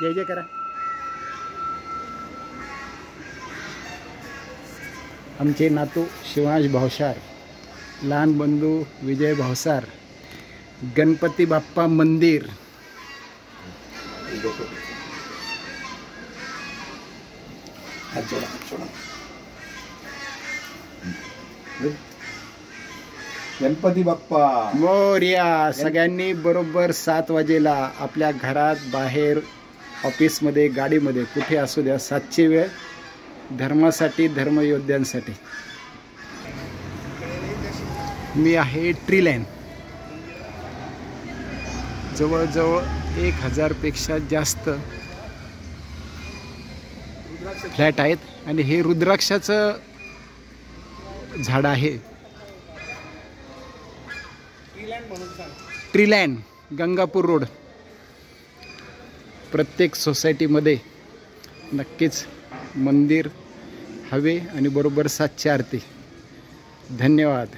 जय जय करा. आमचे नातू शिवांश भावसार, लहान बंधू विजय भावसार, गणपती बाप्पा मंदिर. गणपती बाप्पा मोरया. सगळ्यांनी बरोबर 7 वाजेला आपल्या घरात, बाहेर, ऑफिसमध्ये, गाडीमध्ये, कुठे असू द्या, 7ची वेळ धर्मासाठी, धर्मयोद्ध्यांसाठी. मी आहे ट्री लाईन. जवळजवळ 1000 पेक्षा जास्त फ्लॅट आहेत आणि हे रुद्राक्षाचं झाड आहे. ट्रीलँड, गंगापूर रोड. प्रत्येक सोसायटीमध्ये नक्कीच मंदिर हवे आणि बरोबर 7ची आरती. धन्यवाद.